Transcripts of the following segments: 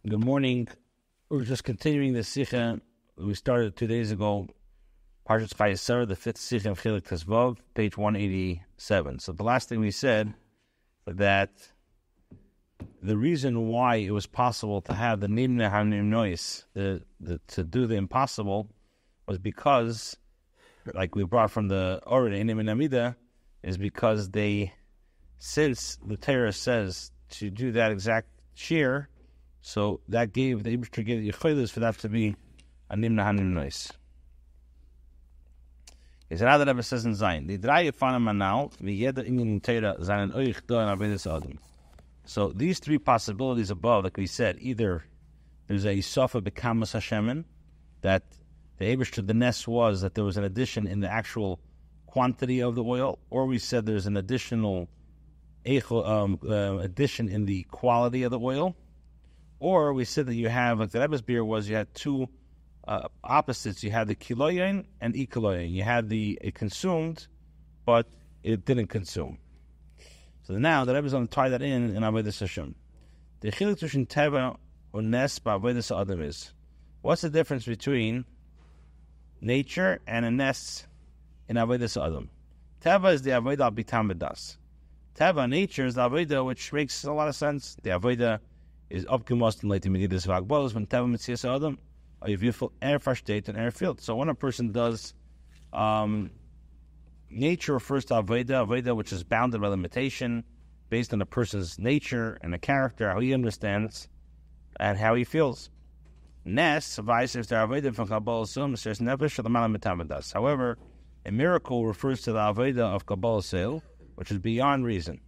Good morning. We're just continuing the Sichah we started 2 days ago. Parshas Chayei, the fifth Sichah of Chilek Tesvav, page 187. So the last thing we said that the reason why it was possible to have the Nimna HaNimnois, to do the impossible, was because, like we brought from the Orid Inim and Amida, is because since the Torah says to do that exact shear, so that gave the Eibishter gave the Yichaylis for that to be a Nimna HaNimnois. It's another that says in Zion. The Drei Yefana Manal v'Yeda Inyan Torah Zayin Oich Do and Avedis Adam. So these three possibilities above, like we said, either there's a Yisofa B'Kamas Hashemin, that the Eibishter, the nest was that there was an addition in the actual quantity of the oil, or we said there's an additional addition in the quality of the oil, or we said that you have, like the Rebbe's beer was, you had two opposites. You had the kiloyen and ikiloyen. You had it consumed, but it didn't consume. So now the Rebbe's going to tie that in Avodas Hashem. The chiluk between teva or nes ba'avodas adam is, what's the difference between nature and a nes in Avodas Adam? Teva is the avodah bitam v'das. Teva, nature, is the avodah which makes a lot of sense. The avodah is upgemost in later medidas v'agbolos when teva mitzias adam. Or if you feel air state and air field. So when a person does, nature refers to avodah which is bounded by limitation, based on a person's nature and the character, how he understands, and how he feels. Nes, vice if they're avodah from kabbalah sum, says nefesh l'malam mitamadas. However, a miracle refers to the avodah of kabbalah sale, which is beyond reason.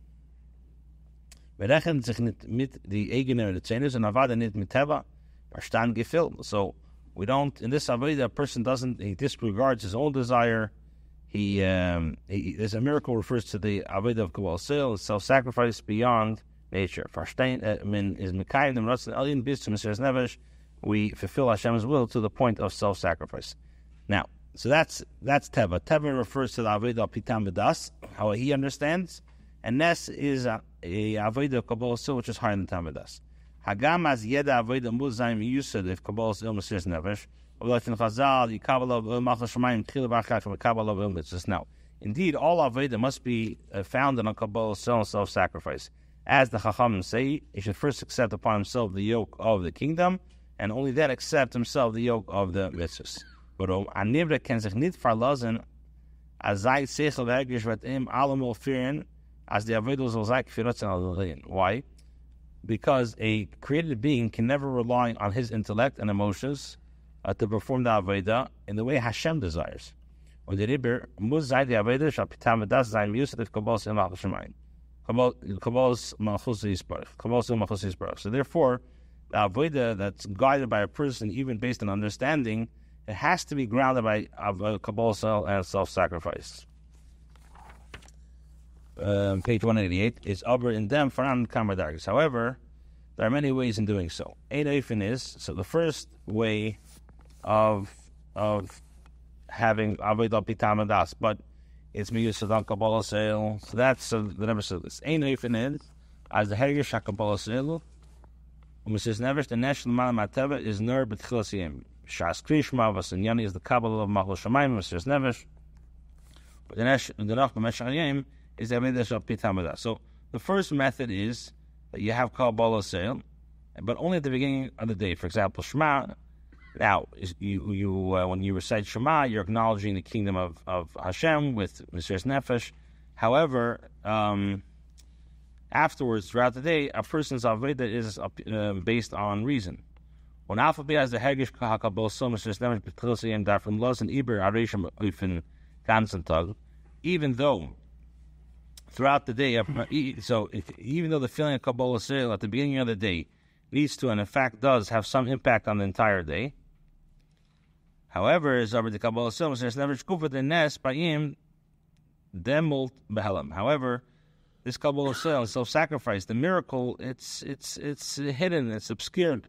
So we don't, in this avodah, a person he disregards his own desire. There's a miracle refers to the avodah of kabbalah sale, self-sacrifice beyond nature. We fulfill Hashem's will to the point of self-sacrifice. Now, so that's teva. Teva refers to the avodah pitam v'das, how he understands, and nes is a avodah of kabbalah sale, which is higher than tam v'das. Hagam as yeda avodah muzayim yusad if kabbalah sale mesiras nefesh. Now, indeed, all avodah must be founded on kabbalah sale and self-sacrifice. As the Chachamim say, he should first accept upon himself the yoke of the kingdom, and only then accept himself the yoke of the mitzvahs. But anivra can sich nit verlassen, as sei sechel vergish wat im allemal fearing, as the avodah zal sei kfirotz al. Why? Because a created being can never rely on his intellect and emotions to perform the avodah in the way Hashem desires. Or the Rebbe must say the avodah shall pitam v'das zayin miyusad if kabbalah sil malchus shemayim. Kabbalah's malchus yisbarach. So therefore, the avodah that's guided by a person, even based on understanding, it has to be grounded by kabbalah sil and self-sacrifice. Page 188 is over in them for non-kamardargis. However, there are many ways in doing so. Ein ofen is, so the first way of having avodah pitam v'das, but it's miyusad on kabbalah sale. So that's the Rebbe said this. Ein ofen is as the hergish hakabbalah sale. U'misis nevesh the national man mateva is ner b'tchilas yim. Shas krishma v'asinyani is the kabbalah of machlo shamayim u'misis nevesh. But the nach b'meshach yim is the avodah shel pitam v'das. So the first method is that you have kabbalah sale, but only at the beginning of the day. For example, Shema. Now, when you recite Shema, you're acknowledging the kingdom of Hashem with mesiras nefesh. However, afterwards, throughout the day, a person's avodah is based on reason. When alphabet has the hergish hakabbalah so mesiras nefesh b'tchilas yem darfim los and iber arishim ufen ganzen tag, even though throughout the day, even though the feeling of kabbalah sale at the beginning of the day leads to and in fact does have some impact on the entire day. However, as over the kabbalah sale, there's never shkufa the nes bayim demult behelam. However, this kabbalah sale, self-sacrifice, the miracle, it's hidden, it's obscured.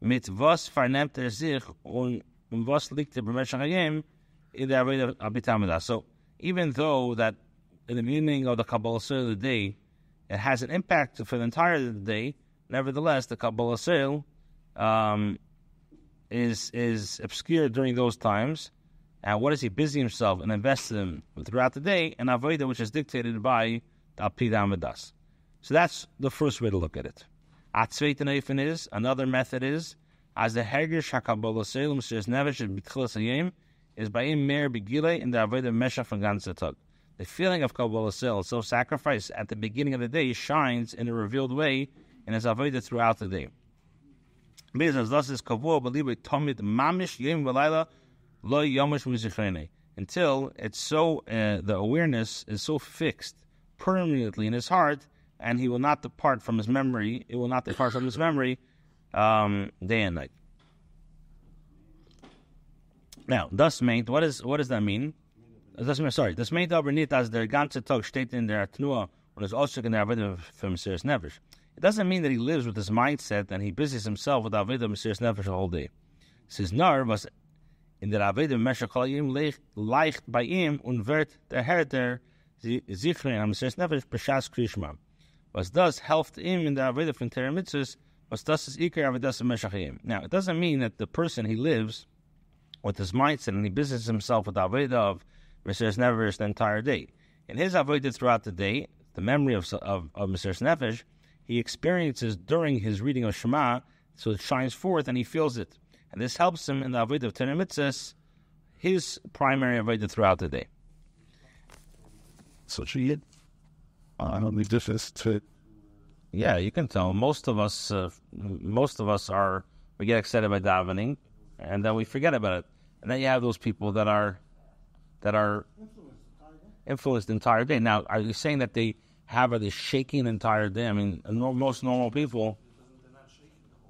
Mit was vernemt sich und was liegt der b'meshach hayim in the avodah abitam v'das. So even though that in the beginning of the kabbalah sale of the day, it has an impact for the entire day, Nevertheless, the Kabbalah Sale is obscured during those times. And what does he busy himself and invest in throughout the day? An avodah which is dictated by the Alpidam Vedas. So that's the first way to look at it. Another method is, as the Hergish HaKabbalah Sale Mesiras Nefesh B'tchilas Hayom is by him mer begile in the avodah meshach from ganze tag. The feeling of Kabbalah Sale, self-sacrifice at the beginning of the day, shines in a revealed way in his avodah throughout the day. Until it's so the awareness is so fixed permanently in his heart, and he will not depart from his memory. It will not depart from his memory day and night. Now, das meint, what does that mean? Das meint aber nicht, dass der ganze Tag steht in der Tnua und ist ausdrückt in der Avodah für Mesiras Nefesh. It doesn't mean that he lives with this mindset and he busies himself with Avodah Mesiras Nefesh the whole day. It says, nar, was in der Avodah Meshach Hayom leicht bei ihm und wird der Herr Sichah am Mesiras Nefesh b'shas Krishma. Was does help him in the Avodah from Torah Mitzvahs, was does his Iker Avodah Meshach Hayom. Now, it doesn't mean that the person he lives with his mindset and he busies himself with the Avodah of Mesiras Nefesh the entire day. In his Avodah throughout the day, the memory of Mesiras Nefesh, he experiences during his reading of Shema, so it shines forth and he feels it. And this helps him in the Avodah of Torah Mitzvahs, his primary Avodah throughout the day. So she I don't think this is to. Yeah, you can tell. Most of us we get excited by davening, and then we forget about it. And then you have those people that are influenced the entire day. Now, are you saying that they are they shaking the entire day? I mean, most normal people,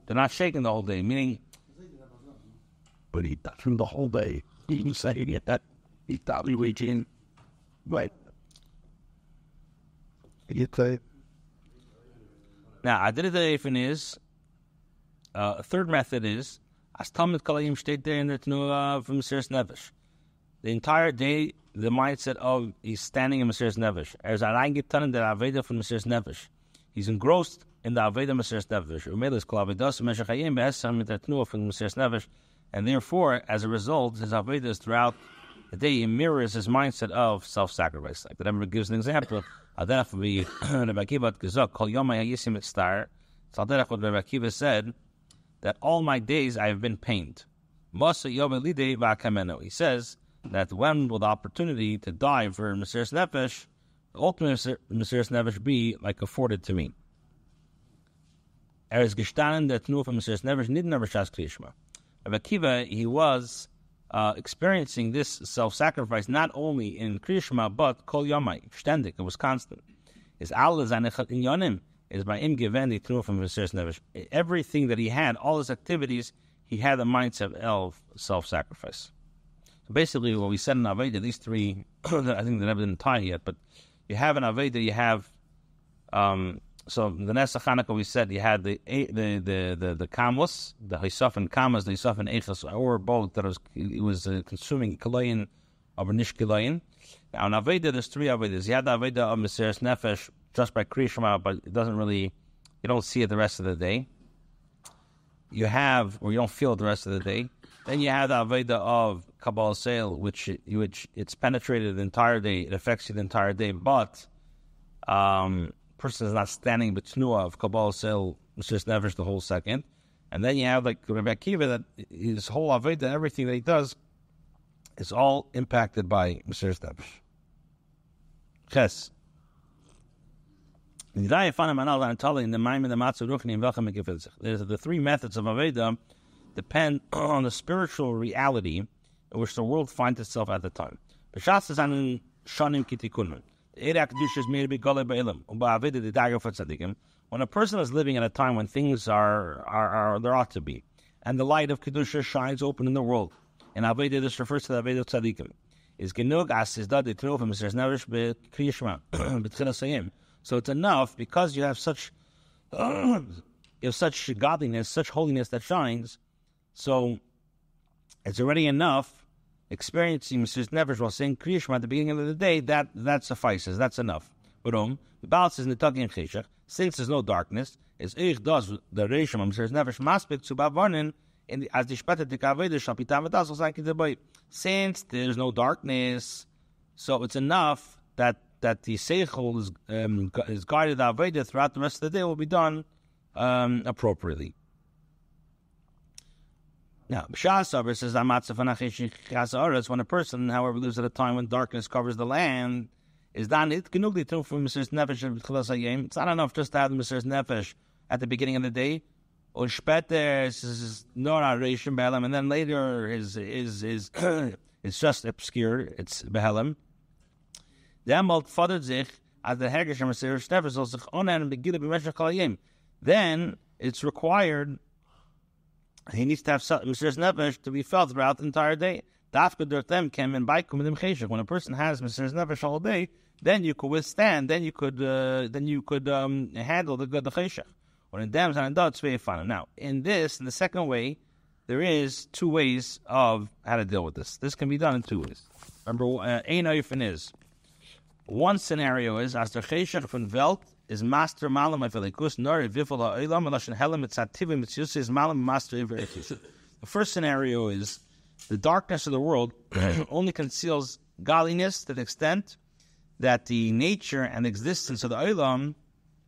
they're not shaking the whole day. Meaning, But he does from the whole day. He's saying it that he's evaluating. Right. Now, Adidadayifin is a third method is as Talmud Kalayim steht there in the Tnuah from Mesiras Nefesh. The entire day, the mindset of he's standing in Mesiras Nefesh. As Araygetan in the Aveda from Mesiras Nefesh. He's engrossed in the Aveda Mesiras Nefesh. Umelis Kol Avedas Meshach Hayom Be'esam in the Tnuah from Mesiras Nefesh. And therefore, as a result, his Avedas throughout the day, he mirrors his mindset of self-sacrifice. Like the Rebbe gives an example. Aderech v'Rebbe Akiva gezok kol yomai hayisim etztar. It's Aderech what Rebbe Akiva said that all my days I have been pained. Masa yom elidei v'akameno. He says that when will the opportunity to die for Mesiras Nefesh, the ultimate Mesiras Nefesh, be like afforded to me? Is gestanden der Tnuah from Mesiras Nefesh nicht nur b'shas Krishma. Rebbe Akiva, he was experiencing this self-sacrifice not only in Krishma, but kol yomai, ständig, it was constant. His alle seine inyanim is by him given the Tnuah from Mesiras Nefesh. Everything that he had, all his activities, he had the mindset of self-sacrifice. So basically, what we said in Aveda, these three, I think they never didn't tie yet, but you have in Aveda, you have, so the Nesa Chanukah, we said you had the kamos, the Hisaf and kamas, the Hisaf and echas, or both that was consuming kilayin or nish kilayin. Now in Aveda, there's three Avedas. You had the Aveda of Mesiras Nefesh just by Krishma, but it doesn't really, you don't see it the rest of the day. You have, or you don't feel it the rest of the day. Then you have the Aveda of Kabbalah Sale, which it's penetrated the entire day, it affects you the entire day, but person is not standing betnua of Kabbalah Sale, Mesiras Nefesh the whole second. And then you have like Rebbe Akiva, that his whole Aveda, everything that he does, is all impacted by Mesiras Nefesh. Yes. There's the three methods of Aveda depend on the spiritual reality in which the world finds itself at the time. When a person is living at a time when things are there ought to be, and the light of Kedusha shines open in the world, and Aveda, this refers to the Aveda of Tzadikim, is genug as is that the Tnuah from Mesiras Nefesh b'Kriyishma b'Tchilas Hayom. So it's enough because you have such godliness, such holiness that shines. So it's already enough experiencing Mesiras Nefesh while saying Kriyishma at the beginning of the day. That suffices. That's enough. But the balance is Nitagi and Cheshach. Since there's no darkness, is ich das der Reishim am Mesiris Nefesh maspik zu bavarnin in the as the später the Kaveda shall be tavadas was like the boy. Since there's no darkness, so it's enough that the seichel is guided Aveda throughout the rest of the day will be done appropriately. Now, B'shas says when a person, however, lives at a time when darkness covers the land, is that it genugli tun for Mesiris Nefesh. It's not enough just to have the Mesiris Nefesh at the beginning of the day. Or später is not a Reishim Behelim, and then later is it's just obscure. It's Behelim. Then fordert sich as the Hergish Mesiris Nefesh soll sich onen begile b'meshach halayim. Then it's required. He needs to have Mesiris Nefesh to be felt throughout the entire day. Dafka dertem kem in baikum midim cheshach. When a person has Mesiris Nefesh all day, then you could withstand. Then you could handle the cheshach. Now, in the second way, there is two ways of how to deal with this. This can be done in two ways. Remember, ein oifen is. One scenario is, as der cheshach von Welt is master malam avelikus, nor vifol ha'olam, elashin helem etzativim mitziyus is malam master avelikus. The first scenario is, the darkness of the world only conceals godliness to the extent that the nature and existence of the olam,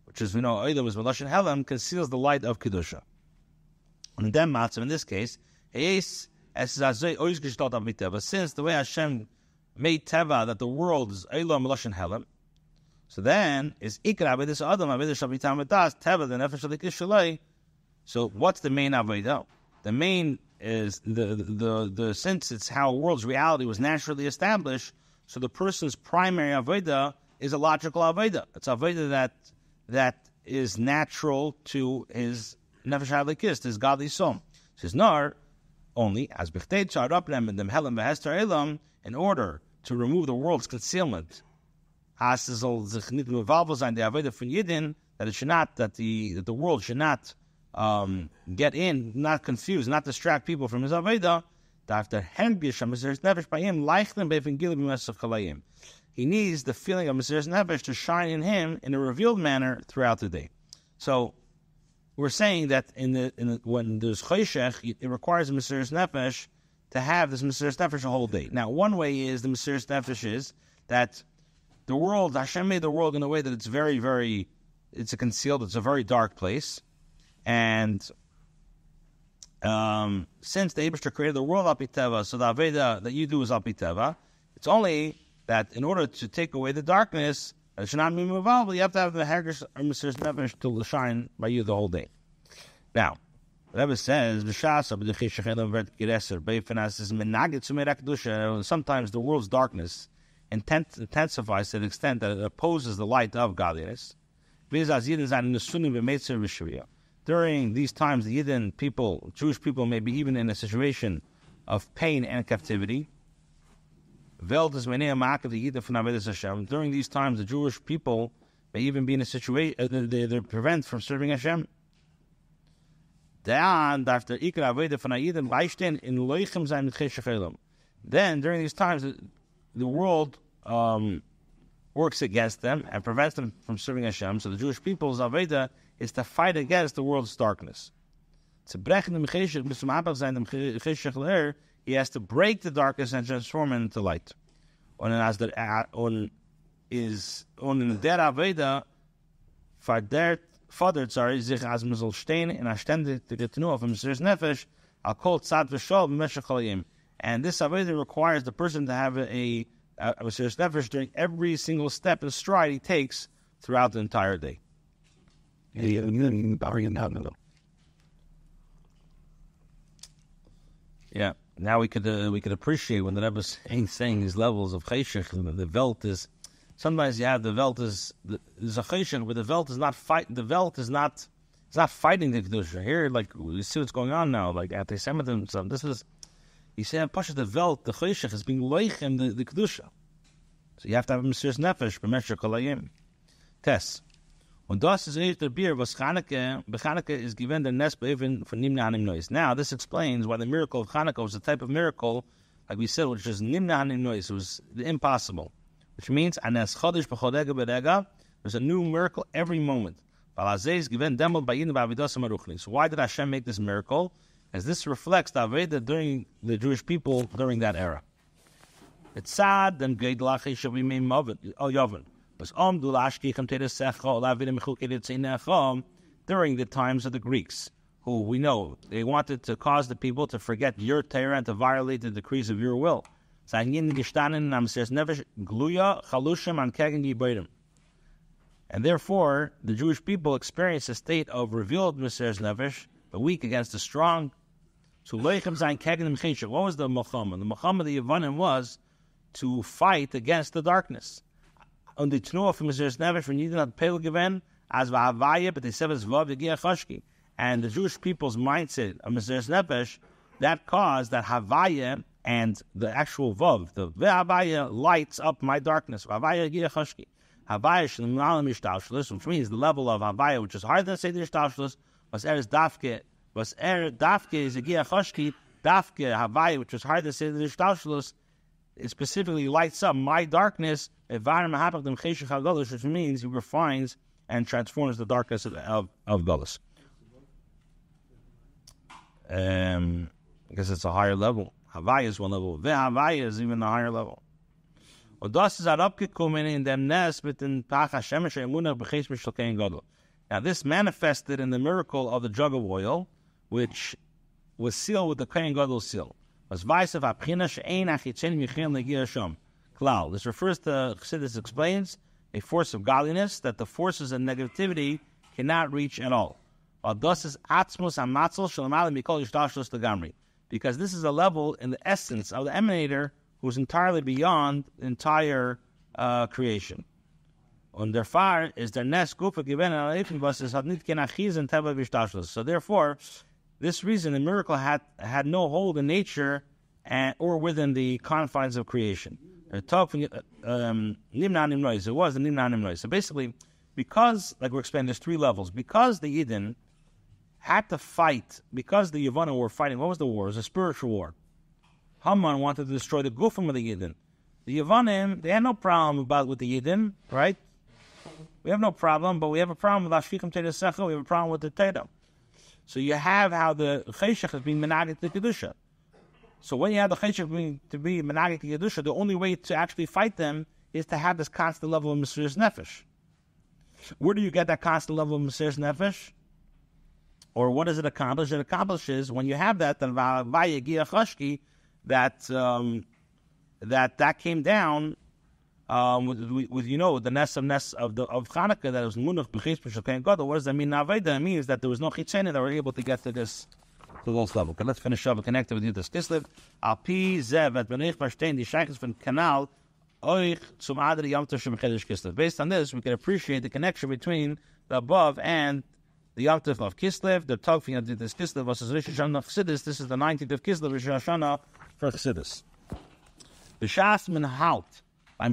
which is, we know, Oilam is Melashon Helam, conceals the light of Kedusha. And then, Matzav, in this case, but since the way Hashem made Teva, that the world is Oilam Melashon Helam, so then, is Ikra, Avedis Adam, Avedis Shabitam Vedas, Teva, the Nefesh Alikish Shalei. So, what's the main Avedah? The main is, since it's how a world's reality was naturally established, so the person's primary Avedah is a logical Avedah. It's Avedah that is natural to his nefesh halikist, his godly soul. Says nar only as b'chtei tzarap them and them helam v'hester elam, in order to remove the world's concealment. Has sich nit mevalvel sein the aveda von Yidden, that it should not, that the world should not get in, not confuse, not distract people from his aveda. After hengish Mesiris Nefesh by him leichten beifin gilim b'mesach chalayim. He needs the feeling of Mesiris Nefesh to shine in him in a revealed manner throughout the day. So we're saying that when there's Choshech, it requires a Mesiris Nefesh to have this Mesiris Nefesh a whole day. Now, one way is the Mesiris Nefesh is that the world, Hashem made the world in a way that it's very, very, it's a very dark place. And since the Eibishter created the world al pi teva, so the Aveda that you do is al pi teva, it's only that in order to take away the darkness, it should not be movable, you have to have the Hergish or Mesiris Nefesh to shine by you the whole day. Now, the Rebbe says, sometimes the world's darkness intensifies to the extent that it opposes the light of godliness. During these times, the Yidden people, Jewish people, may be even in a situation of pain and captivity. During these times, the Jewish people may even be in a situation they're prevented from serving Hashem. Then, during these times, the world works against them and prevents them from serving Hashem. So the Jewish people's Aveda is to fight against the world's darkness. He has to break the darkness and transform it into light. In der Aveda fordert sich as man soll stehen in a ständige Tenua from Mesiris Nefesh al kol tzad v'shol b'meshach halayim. And this Aveda requires the person to have a Mesiris Nefesh during every single step and stride he takes throughout the entire day. Yeah. Now we could appreciate when the Rebbe is saying these levels of cheshach. The Welt is, sometimes you have the Welt is there's a cheshach, but the Welt is not fighting. The Welt is not, it's not fighting the kedusha. Here, like we see what's going on now, like anti-Semitism. This is, you say, Pasha, the Welt, the cheshach is being leichem the kedusha. So you have to have a Mesiris Nefesh b'meshach halayim. Test. Und das ist der Bier, was Chanukah is given the Nes Be'evin for Nimna Hanim Nois. Now, this explains why the miracle of Chanukah was a type of miracle, like we said, which is Nimna Hanim Nois. It was the impossible. Which means, Anes Chodesh B'chodega B'dega, there's a new miracle every moment. So why did Hashem make this miracle? As this reflects the Aveda during the Jewish people during that era. It's sad then Geidlachi should be made Yavin. During the times of the Greeks, who we know they wanted to cause the people to forget your Torah and to violate the decrees of your will. And therefore, the Jewish people experienced a state of revealed Mesiras Nefesh, the weak against the strong. So what was the Melchama? The Melchama of the Yevanim was to fight against the darkness. On the Tnuah from Mesiras Nefesh, when you did not pay given as Va'avaya, but they said as Vav Yegiach Chashki. And the Jewish people's mindset of Mesiras Nefesh, that caused that Havaya and the actual Vav, the Ve'avaya lights up my darkness. Va'avaya Yegiach Chashki. Havaya Shalom Ishtalshlus, which means the level of Havaya, which is higher than Seder Ishtalshlus, was Eres Dafke. Was Dafke is Yegiach Chashki. Dafke Havaya, which was higher than Seder Ishtalshlus, it specifically lights up my darkness, which means he refines and transforms the darkness of Galus. I guess it's a higher level. Havaya is one level. Havaya is even a higher level. Now this manifested in the miracle of the jug of oil, which was sealed with the Kohen Gadol seal. This refers to, Chassidus explains, a force of godliness that the forces of negativity cannot reach at all. Because this is a level in the essence of the emanator who's entirely beyond the entire creation. Und der Fahr ist der Nest Gufa given an Eifin, was es hat nicht kein Achiz in Teva B'Shtashlos. So therefore, this reason the miracle had no hold in nature or within the confines of creation. It was the Nimna Nimnois. So basically, because, like we're explaining, there's three levels. Because the Yidden had to fight, because the Yevanim were fighting, what was the war? It was a spiritual war. Haman wanted to destroy the Gufim of the Yidden. The Yevanim, they had no problem with the Yidden, right? We have no problem, but we have a problem with Ashkichim Teda Sichah, we have a problem with the Teda. So you have how the Cheshach is being menaged to Kedusha. So when you have the Cheshach to be menaged to Kedusha, the only way to actually fight them is to have this constant level of Mesiras Nefesh. Where do you get that constant level of Mesiras Nefesh? Or what does it accomplish? It accomplishes when you have that that came down with the nest of Chanukah that was Munach B'chis B'Shokein Gadol. What does that mean? Naveda means that there was no Chitzena that were able to get to this level. Okay, let's finish up and connect it with Likkutei Sichos. Al pi zev et benich verstehen die Sheiches von Kanal euch zum Adri Yom Tov Shem Kodesh Kislev. Based on this, we can appreciate the connection between the above and the Yom Tov of Kislev. The talking of Likkutei Sichos was Rosh Hashanah Chassidus. This is the 19th of Kislev, Rosh Hashanah for Chassidus. B'shas min halt. We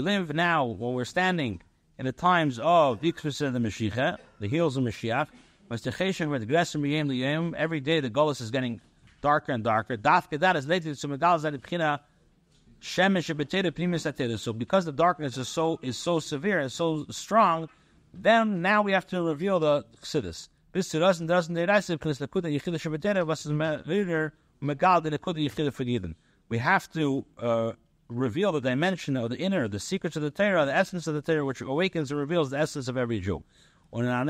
live now, when we're standing in the times of the Mashiach, the heels of Mashiach. Every day the Golus is getting darker and darker. So because the darkness is so severe and so strong, then now we have to reveal the Chassidus. We have to reveal the dimension of the inner, the secrets of the Torah, the essence of the Torah, which awakens and reveals the essence of every Jew. It has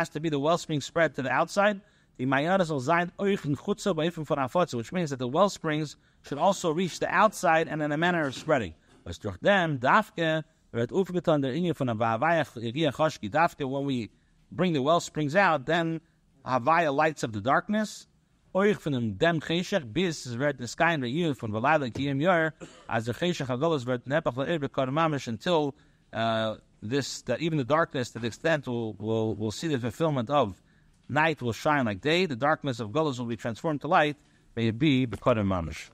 to be the wellspring spread to the outside, which means that the well springs should also reach the outside and in a manner of spreading. When we bring the well springs out, then Havaya lights up the darkness. Euch von dem Cheshach bis es wird das kein Reil von Velayla Kiyem Yor as the Cheshach Hagolus wird nepach le'ir b'kar mamish until that even the darkness to the extent will see the fulfillment of night will shine like day. The darkness of Golus will be transformed to light. May it be b'kar mamish.